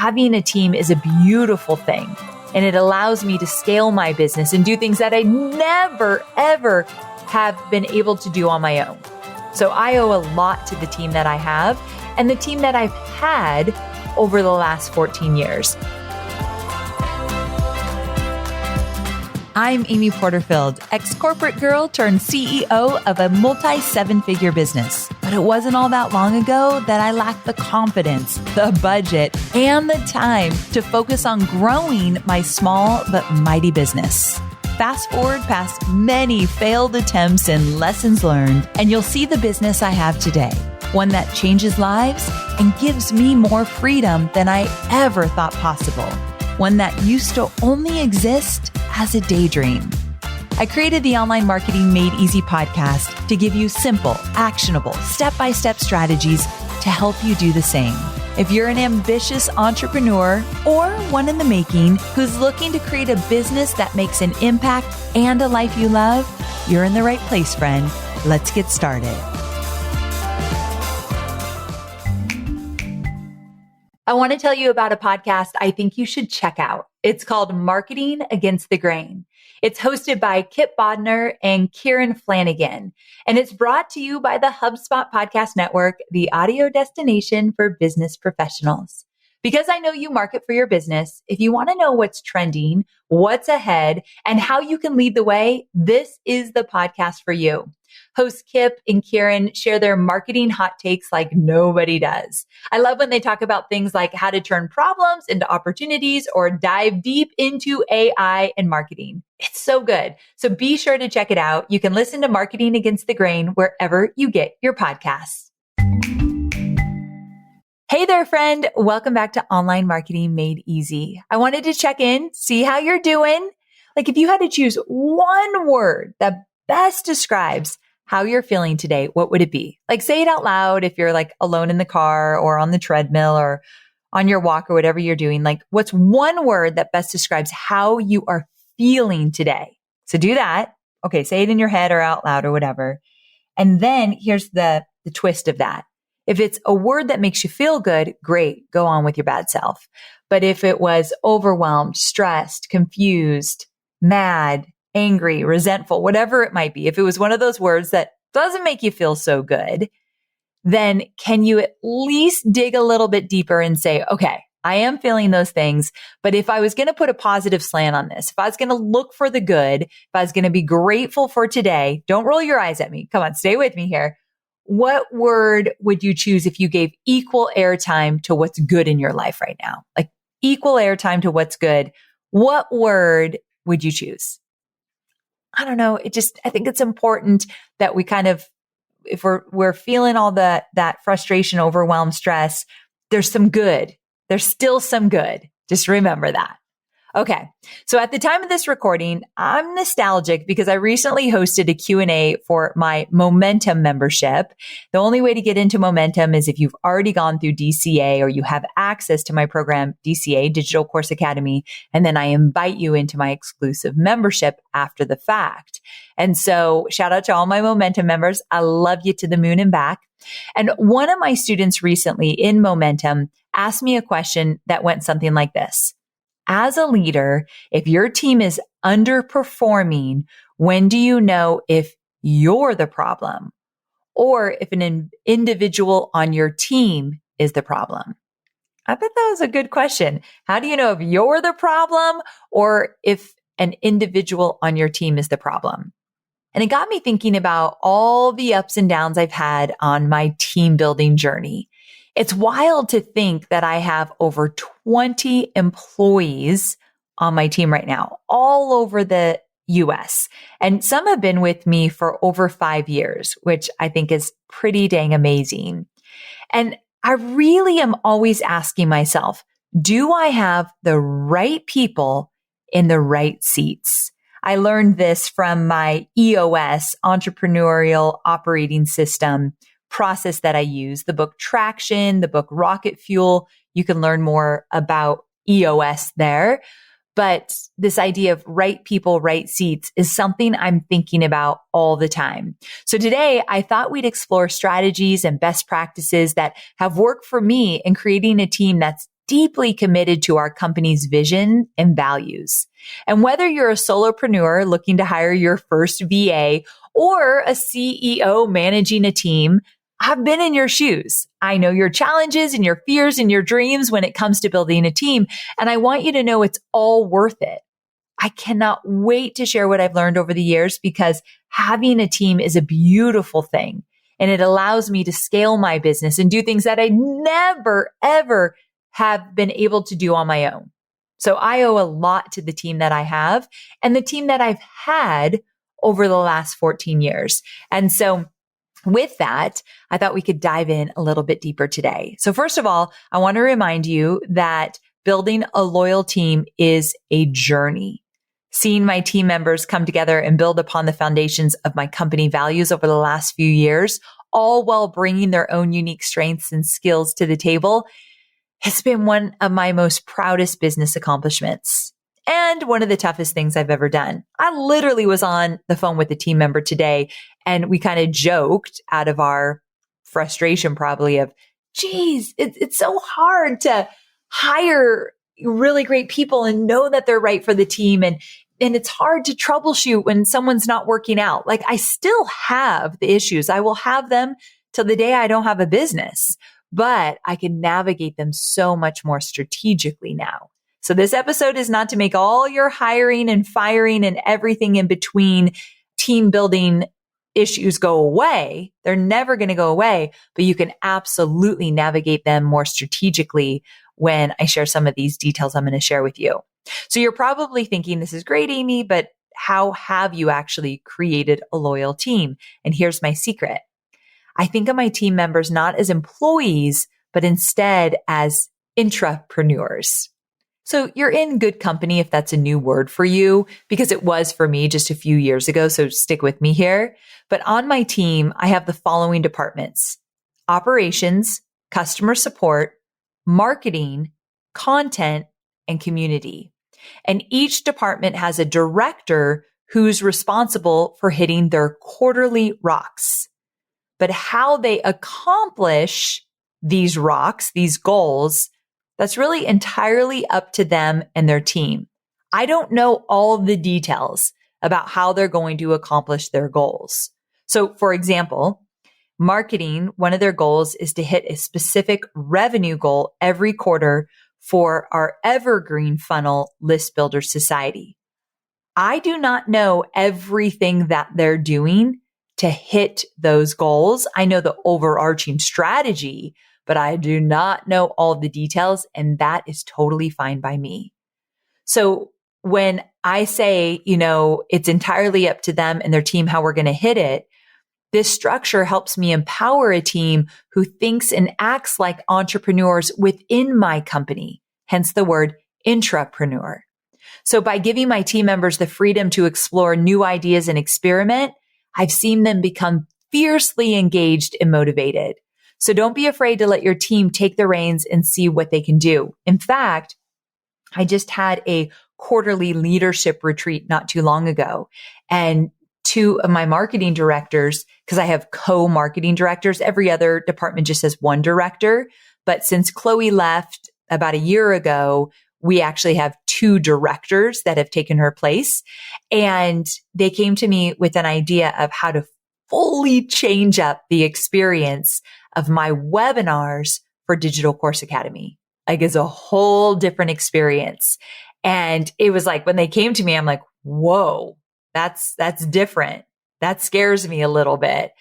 having a team is a beautiful thing. And it allows me to scale my business and do things that I never, ever have been able to do on my own. So I owe a lot to the team that I have and the team that I've had over the last 14 years. I'm Amy Porterfield, ex-corporate girl turned CEO of a multi-seven-figure business. But it wasn't all that long ago that I lacked the confidence, the budget, and the time to focus on growing my small but mighty business. Fast forward past many failed attempts and lessons learned, and you'll see the business I have today. One that changes lives and gives me more freedom than I ever thought possible. One that used to only exist as a daydream. I created the Online Marketing Made Easy podcast to give you simple, actionable, step-by-step strategies to help you do the same. If you're an ambitious entrepreneur or one in the making who's looking to create a business that makes an impact and a life you love, you're in the right place, friend. Let's get started. I want to tell you about a podcast I think you should check out. It's called Marketing Against the Grain. It's hosted by Kip Bodnar and Kieran Flanagan, and it's brought to you by the HubSpot Podcast Network, the audio destination for business professionals. Because I know you market for your business, if you want to know what's trending, what's ahead, and how you can lead the way, this is the podcast for you. Hosts Kip and Kieran share their marketing hot takes like nobody does. I love when they talk about things like how to turn problems into opportunities or dive deep into AI and marketing. It's so good. So be sure to check it out. You can listen to Marketing Against the Grain wherever you get your podcasts. Hey there, friend. Welcome back to Online Marketing Made Easy. I wanted to check in, see how you're doing. Like if you had to choose one word that best describes how you're feeling today, what would it be? Like say it out loud if you're like alone in the car or on the treadmill or on your walk or whatever you're doing. Like what's one word that best describes how you are feeling today? So do that. Okay, say it in your head or out loud or whatever. And then here's the twist of that. If it's a word that makes you feel good, great, go on with your bad self. But if it was overwhelmed, stressed, confused, mad, angry, resentful, whatever it might be, if it was one of those words that doesn't make you feel so good, then can you at least dig a little bit deeper and say, okay, I am feeling those things, but if I was going to put a positive slant on this, if I was going to look for the good, if I was going to be grateful for today, don't roll your eyes at me. Come on, stay with me here. What word would you choose if you gave equal airtime to what's good in your life right now? Like equal airtime to what's good. What word would you choose? I don't know. I think it's important that we kind of, if we're feeling all that frustration, overwhelm, stress, there's some good. There's still some good. Just remember that. Okay. So at the time of this recording, I'm nostalgic because I recently hosted a Q&A for my Momentum membership. The only way to get into Momentum is if you've already gone through DCA or you have access to my program, DCA, Digital Course Academy, and then I invite you into my exclusive membership after the fact. And so shout out to all my Momentum members. I love you to the moon and back. And one of my students recently in Momentum asked me a question that went something like this. As a leader, if your team is underperforming, when do you know if you're the problem or if an individual on your team is the problem? I bet that was a good question. How do you know if you're the problem or if an individual on your team is the problem? And it got me thinking about all the ups and downs I've had on my team building journey. It's wild to think that I have over 20 employees on my team right now, all over the US. And some have been with me for over 5 years, which I think is pretty dang amazing. And I really am always asking myself, do I have the right people in the right seats? I learned this from my EOS, Entrepreneurial Operating System process that I use, the book Traction, the book Rocket Fuel. You can learn more about EOS there. But this idea of right people, right seats is something I'm thinking about all the time. So today I thought we'd explore strategies and best practices that have worked for me in creating a team that's deeply committed to our company's vision and values. And whether you're a solopreneur looking to hire your first VA or a CEO managing a team, I've been in your shoes. I know your challenges and your fears and your dreams when it comes to building a team. And I want you to know it's all worth it. I cannot wait to share what I've learned over the years because having a team is a beautiful thing. And it allows me to scale my business and do things that I never, ever have been able to do on my own. So I owe a lot to the team that I have and the team that I've had over the last 14 years. And so with that, I thought we could dive in a little bit deeper today. So first of all, I want to remind you that building a loyal team is a journey. Seeing my team members come together and build upon the foundations of my company values over the last few years, all while bringing their own unique strengths and skills to the table, has been one of my most proudest business accomplishments and one of the toughest things I've ever done. I literally was on the phone with a team member today and we kind of joked out of our frustration probably of, geez, it's so hard to hire really great people and know that they're right for the team. And it's hard to troubleshoot when someone's not working out. Like I still have the issues. I will have them till the day I don't have a business, but I can navigate them so much more strategically now. So this episode is not to make all your hiring and firing and everything in between team building issues go away. They're never going to go away, but you can absolutely navigate them more strategically when I share some of these details I'm going to share with you. So you're probably thinking, this is great, Amy, but how have you actually created a loyal team? And here's my secret. I think of my team members not as employees, but instead as intrapreneurs. So you're in good company if that's a new word for you, because it was for me just a few years ago. So stick with me here. But on my team, I have the following departments: operations, customer support, marketing, content, and community. And each department has a director who's responsible for hitting their quarterly rocks. But how they accomplish these rocks, these goals, that's really entirely up to them and their team. I don't know all of the details about how they're going to accomplish their goals. So for example, marketing, one of their goals is to hit a specific revenue goal every quarter for our evergreen funnel List Builder Society. I do not know everything that they're doing to hit those goals. I know the overarching strategy, but I do not know all the details, and that is totally fine by me. So when I say, it's entirely up to them and their team how we're going to hit it, this structure helps me empower a team who thinks and acts like entrepreneurs within my company, hence the word intrapreneur. So by giving my team members the freedom to explore new ideas and experiment, I've seen them become fiercely engaged and motivated. So don't be afraid to let your team take the reins and see what they can do. In fact, I just had a quarterly leadership retreat not too long ago, and two of my marketing directors, because I have co-marketing directors, every other department just has one director. But since Chloe left about a year ago, we actually have two directors that have taken her place. And they came to me with an idea of how to fully change up the experience of my webinars for Digital Course Academy. Like it's a whole different experience. And it was like, when they came to me, I'm like, whoa, that's different. That scares me a little bit.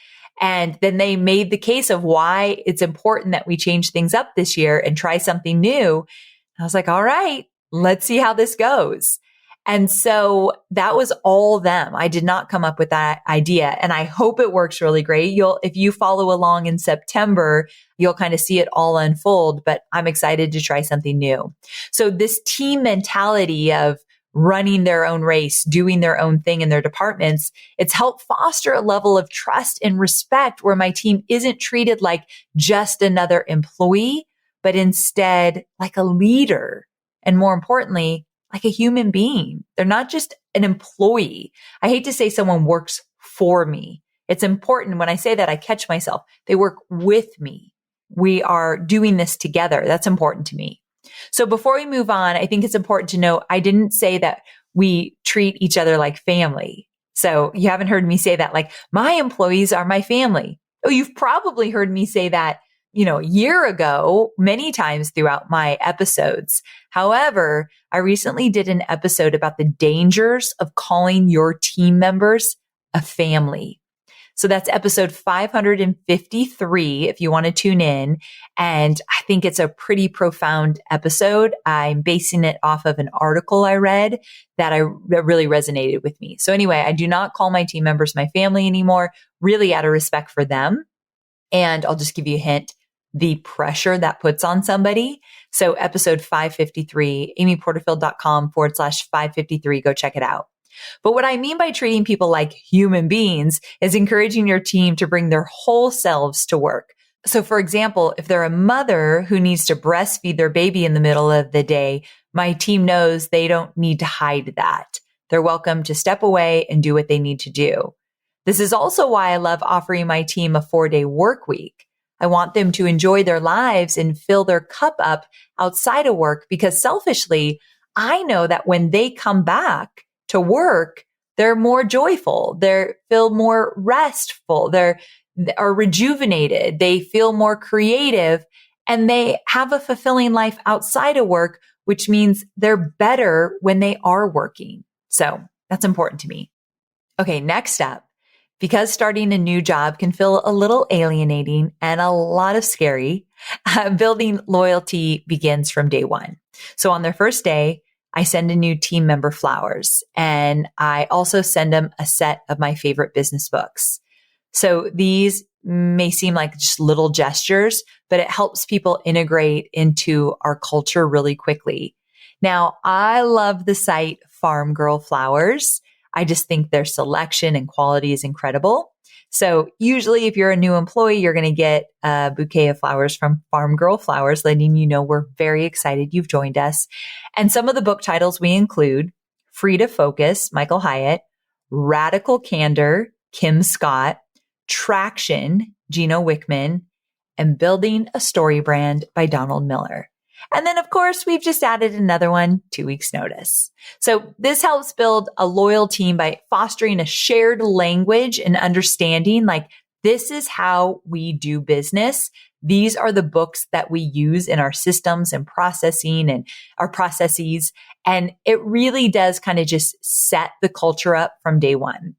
And then they made the case of why it's important that we change things up this year and try something new. I was like, all right, let's see how this goes. And so that was all them. I did not come up with that idea. And I hope it works really great. If you follow along in September, you'll kind of see it all unfold, but I'm excited to try something new. So this team mentality of running their own race, doing their own thing in their departments, it's helped foster a level of trust and respect where my team isn't treated like just another employee, but instead like a leader. And more importantly, like a human being. They're not just an employee. I hate to say someone works for me. It's important when I say that, I catch myself. They work with me. We are doing this together. That's important to me. So before we move on, I think it's important to note, I didn't say that we treat each other like family. So you haven't heard me say that, like, my employees are my family. Oh, you've probably heard me say that, a year ago, many times throughout my episodes. However, I recently did an episode about the dangers of calling your team members a family. So that's episode 553 if you want to tune in. And I think it's a pretty profound episode. I'm basing it off of an article I read that really resonated with me. So anyway, I do not call my team members my family anymore, really out of respect for them. And I'll just give you a hint, the pressure that puts on somebody. So episode 553, amyporterfield.com/553, go check it out. But what I mean by treating people like human beings is encouraging your team to bring their whole selves to work. So for example, if they're a mother who needs to breastfeed their baby in the middle of the day, my team knows they don't need to hide that. They're welcome to step away and do what they need to do. This is also why I love offering my team a 4-day work week. I want them to enjoy their lives and fill their cup up outside of work, because selfishly, I know that when they come back to work, they're more joyful. They feel more restful. They are rejuvenated. They feel more creative, and they have a fulfilling life outside of work, which means they're better when they are working. So that's important to me. Okay, next up, because starting a new job can feel a little alienating and a lot of scary, building loyalty begins from day one. So on their first day, I send a new team member flowers, and I also send them a set of my favorite business books. So these may seem like just little gestures, but it helps people integrate into our culture really quickly. Now, I love the site Farm Girl Flowers. I just think their selection and quality is incredible. So usually if you're a new employee, you're going to get a bouquet of flowers from Farm Girl Flowers, letting you know we're very excited you've joined us. And some of the book titles we include: Free to Focus, Michael Hyatt; Radical Candor, Kim Scott; Traction, Gino Wickman; and Building a Story Brand by Donald Miller. And then, of course, we've just added another one, 2 weeks notice. So this helps build a loyal team by fostering a shared language and understanding, like, this is how we do business. These are the books that we use in our systems and processing and our processes. And it really does kind of just set the culture up from day one.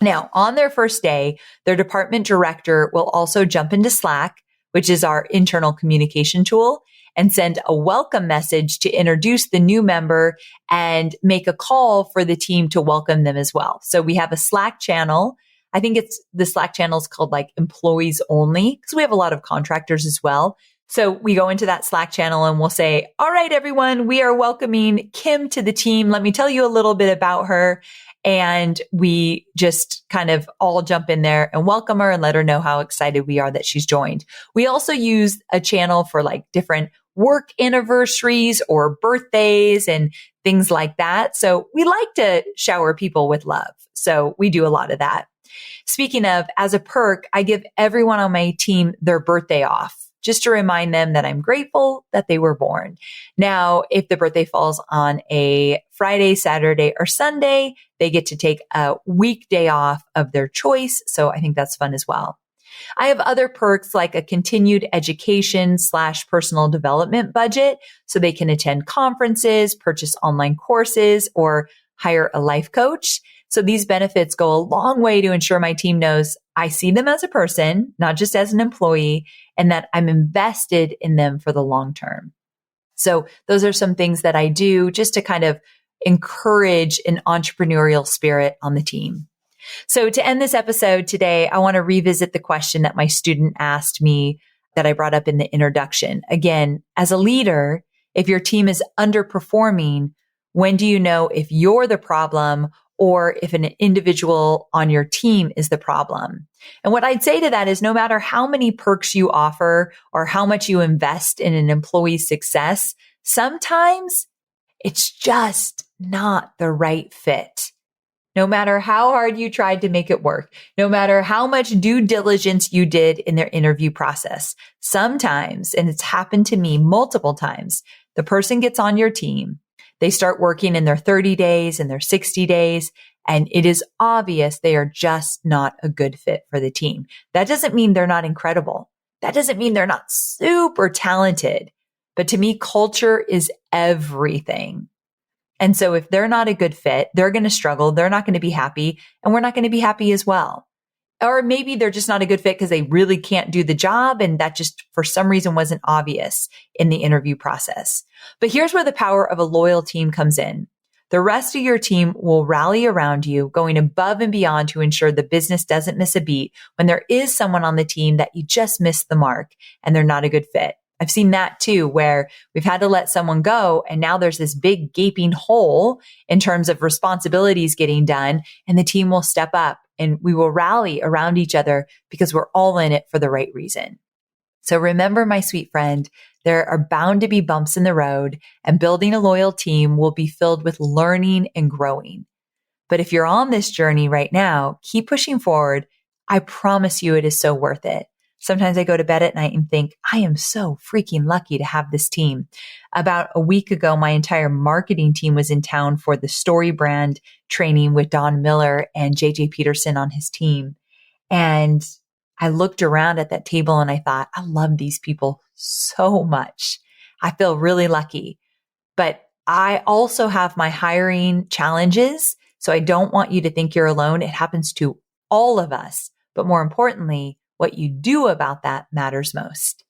Now, on their first day, their department director will also jump into Slack, which is our internal communication tool, and send a welcome message to introduce the new member and make a call for the team to welcome them as well. So we have a Slack channel. I think the Slack channel is called like employees only, because we have a lot of contractors as well. So we go into that Slack channel and we'll say, all right, everyone, we are welcoming Kim to the team. Let me tell you a little bit about her. And we just kind of all jump in there and welcome her and let her know how excited we are that she's joined. We also use a channel for like different work anniversaries or birthdays and things like that. So we like to shower people with love. So we do a lot of that. Speaking of, as a perk, I give everyone on my team their birthday off, just to remind them that I'm grateful that they were born. Now, if the birthday falls on a Friday, Saturday, or Sunday, they get to take a weekday off of their choice. So I think that's fun as well. I have other perks like a continued education/personal development budget, so they can attend conferences, purchase online courses, or hire a life coach. So these benefits go a long way to ensure my team knows I see them as a person, not just as an employee, and that I'm invested in them for the long term. So those are some things that I do just to kind of encourage an entrepreneurial spirit on the team. So to end this episode today, I want to revisit the question that my student asked me that I brought up in the introduction. Again, as a leader, if your team is underperforming, when do you know if you're the problem or if an individual on your team is the problem? And what I'd say to that is no matter how many perks you offer or how much you invest in an employee's success, sometimes it's just not the right fit. No matter how hard you tried to make it work, no matter how much due diligence you did in their interview process, sometimes, and it's happened to me multiple times, the person gets on your team. They start working in their 30 days and their 60 days, and it is obvious they are just not a good fit for the team. That doesn't mean they're not incredible. That doesn't mean they're not super talented. But to me, culture is everything. And so if they're not a good fit, they're going to struggle. They're not going to be happy, and we're not going to be happy as well. Or maybe they're just not a good fit because they really can't do the job. And that just for some reason wasn't obvious in the interview process. But here's where the power of a loyal team comes in. The rest of your team will rally around you, going above and beyond to ensure the business doesn't miss a beat when there is someone on the team that you just missed the mark and they're not a good fit. I've seen that too, where we've had to let someone go and now there's this big gaping hole in terms of responsibilities getting done, and the team will step up and we will rally around each other because we're all in it for the right reason. So remember, my sweet friend, there are bound to be bumps in the road, and building a loyal team will be filled with learning and growing. But if you're on this journey right now, keep pushing forward. I promise you it is so worth it. Sometimes I go to bed at night and think, I am so freaking lucky to have this team. About a week ago, my entire marketing team was in town for the Story Brand training with Don Miller and JJ Peterson on his team. And I looked around at that table and I thought, I love these people so much. I feel really lucky. But I also have my hiring challenges. So I don't want you to think you're alone. It happens to all of us. But more importantly, what you do about that matters most.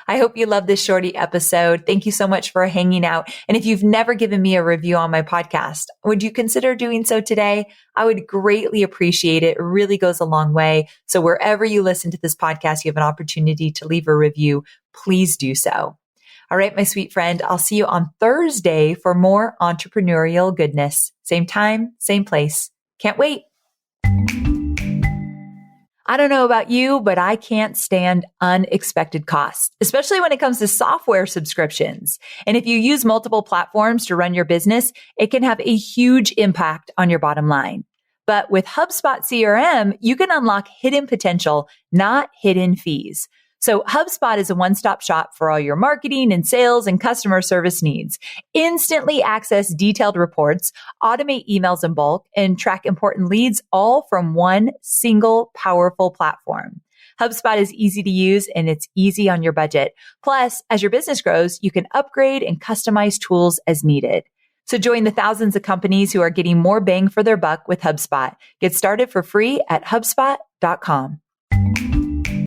I hope you love this shorty episode. Thank you so much for hanging out. And if you've never given me a review on my podcast, would you consider doing so today? I would greatly appreciate it. It really goes a long way. So wherever you listen to this podcast, you have an opportunity to leave a review. Please do so. All right, my sweet friend, I'll see you on Thursday for more entrepreneurial goodness. Same time, same place. Can't wait. I don't know about you, but I can't stand unexpected costs, especially when it comes to software subscriptions. And if you use multiple platforms to run your business, it can have a huge impact on your bottom line. But with HubSpot CRM, you can unlock hidden potential, not hidden fees. So HubSpot is a one-stop shop for all your marketing and sales and customer service needs. Instantly access detailed reports, automate emails in bulk, and track important leads all from one single powerful platform. HubSpot is easy to use and it's easy on your budget. Plus, as your business grows, you can upgrade and customize tools as needed. So join the thousands of companies who are getting more bang for their buck with HubSpot. Get started for free at HubSpot.com.